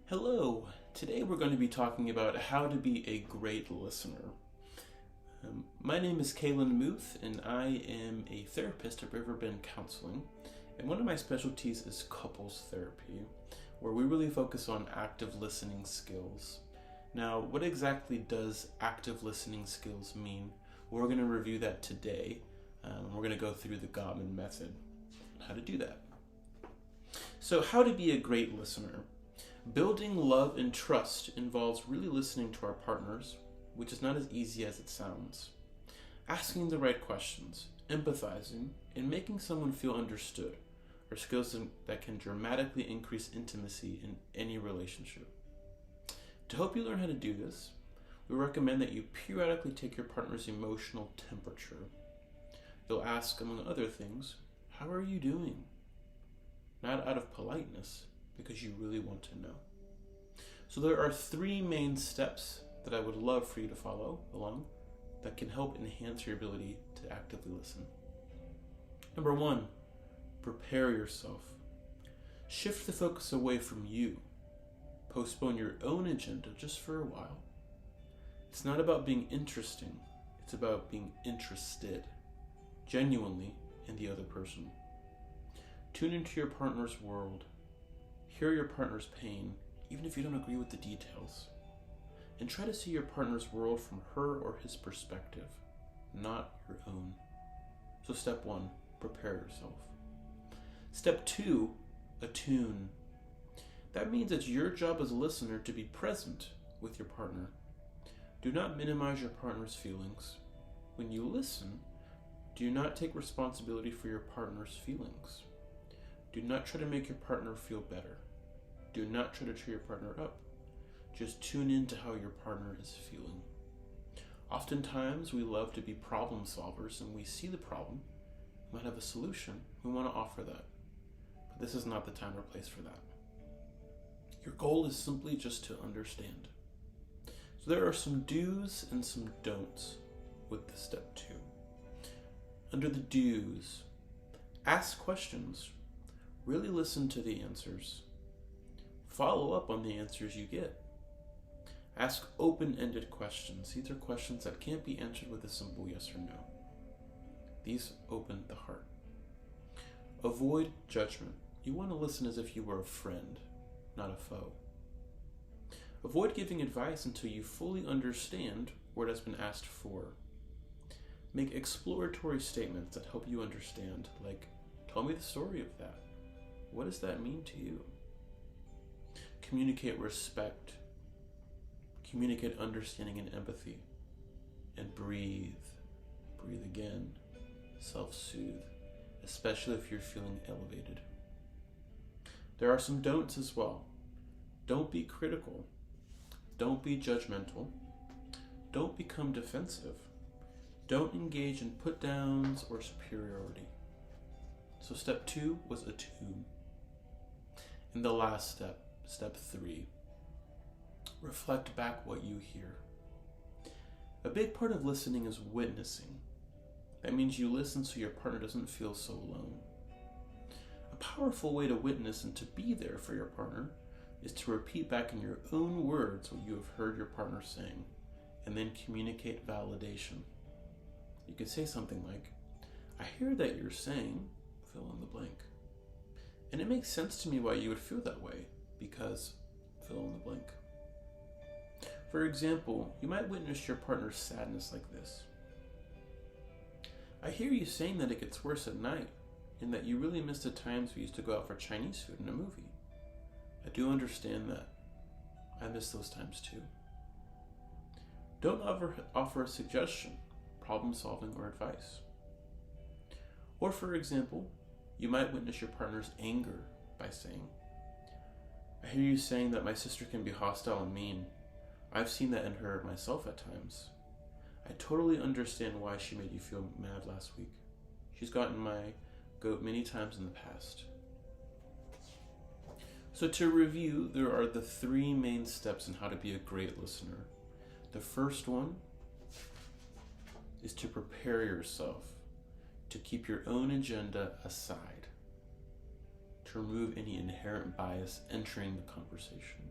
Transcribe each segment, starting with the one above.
Hello, today we're going to be talking about how to be a great listener. My name is Kaylin Muth, and I am a therapist at Riverbend Counseling, and one of my specialties is couples therapy, where we really focus on active listening skills. Now, what exactly does active listening skills mean? We're going to review that today. We're going to go through the Gottman method, how to do that. So, how to be a great listener. Building love and trust involves really listening to our partners, which is not as easy as it sounds. Asking the right questions, empathizing, and making someone feel understood are skills that can dramatically increase intimacy in any relationship. To help you learn how to do this, we recommend that you periodically take your partner's emotional temperature. You'll ask, among other things, "How are you doing?" Not out of politeness, because you really want to know. So there are 3 main steps that I would love for you to follow along that can help enhance your ability to actively listen. Number 1, prepare yourself. Shift the focus away from you. Postpone your own agenda just for a while. It's not about being interesting, it's about being interested, genuinely, in the other person. Tune into your partner's world. Hear your partner's pain, even if you don't agree with the details. And try to see your partner's world from her or his perspective, not your own. So step 1, prepare yourself. Step 2, attune. That means it's your job as a listener to be present with your partner. Do not minimize your partner's feelings. When you listen, do not take responsibility for your partner's feelings. Do not try to make your partner feel better. Do not try to cheer your partner up. Just tune in to how your partner is feeling. Oftentimes, we love to be problem solvers, and we see the problem, we might have a solution, we want to offer that. But this is not the time or place for that. Your goal is simply just to understand. So there are some do's and some don'ts with the step 2. Under the do's, ask questions. Really listen to the answers. Follow up on the answers you get. Ask open-ended questions. These are questions that can't be answered with a simple yes or no. These open the heart. Avoid judgment. You want to listen as if you were a friend, not a foe. Avoid giving advice until you fully understand what has been asked for. Make exploratory statements that help you understand, like, "Tell me the story of that. What does that mean to you?" Communicate respect. Communicate understanding and empathy. And breathe. Breathe again. Self-soothe, especially if you're feeling elevated. There are some don'ts as well. Don't be critical. Don't be judgmental. Don't become defensive. Don't engage in put-downs or superiority. So step 2 was attune. And the last step, step 3, reflect back what you hear. A big part of listening is witnessing. That means you listen so your partner doesn't feel so alone. A powerful way to witness and to be there for your partner is to repeat back in your own words what you have heard your partner saying, and then communicate validation. You could say something like, "I hear that you're saying," fill in the blank. "And it makes sense to me why you would feel that way, because," fill in the blank. For example, you might witness your partner's sadness like this. "I hear you saying that it gets worse at night, and that you really miss the times we used to go out for Chinese food and a movie. I do understand that. I miss those times too." Don't offer a suggestion, problem solving, or advice. Or for example, you might witness your partner's anger by saying, "I hear you saying that my sister can be hostile and mean. I've seen that in her myself at times. I totally understand why she made you feel mad last week. She's gotten my goat many times in the past." So to review, there are the 3 main steps in how to be a great listener. The first one is to prepare yourself, to keep your own agenda aside, to remove any inherent bias entering the conversation.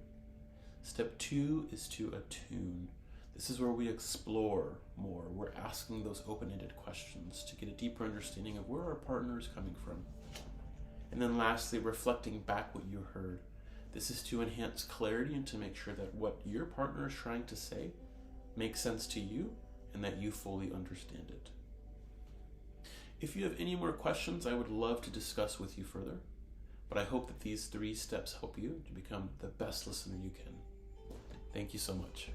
Step 2 is to attune. This is where we explore more. We're asking those open-ended questions to get a deeper understanding of where our partner is coming from. And then lastly, reflecting back what you heard. This is to enhance clarity and to make sure that what your partner is trying to say makes sense to you and that you fully understand it. If you have any more questions, I would love to discuss with you further, but I hope that these 3 steps help you to become the best listener you can. Thank you so much.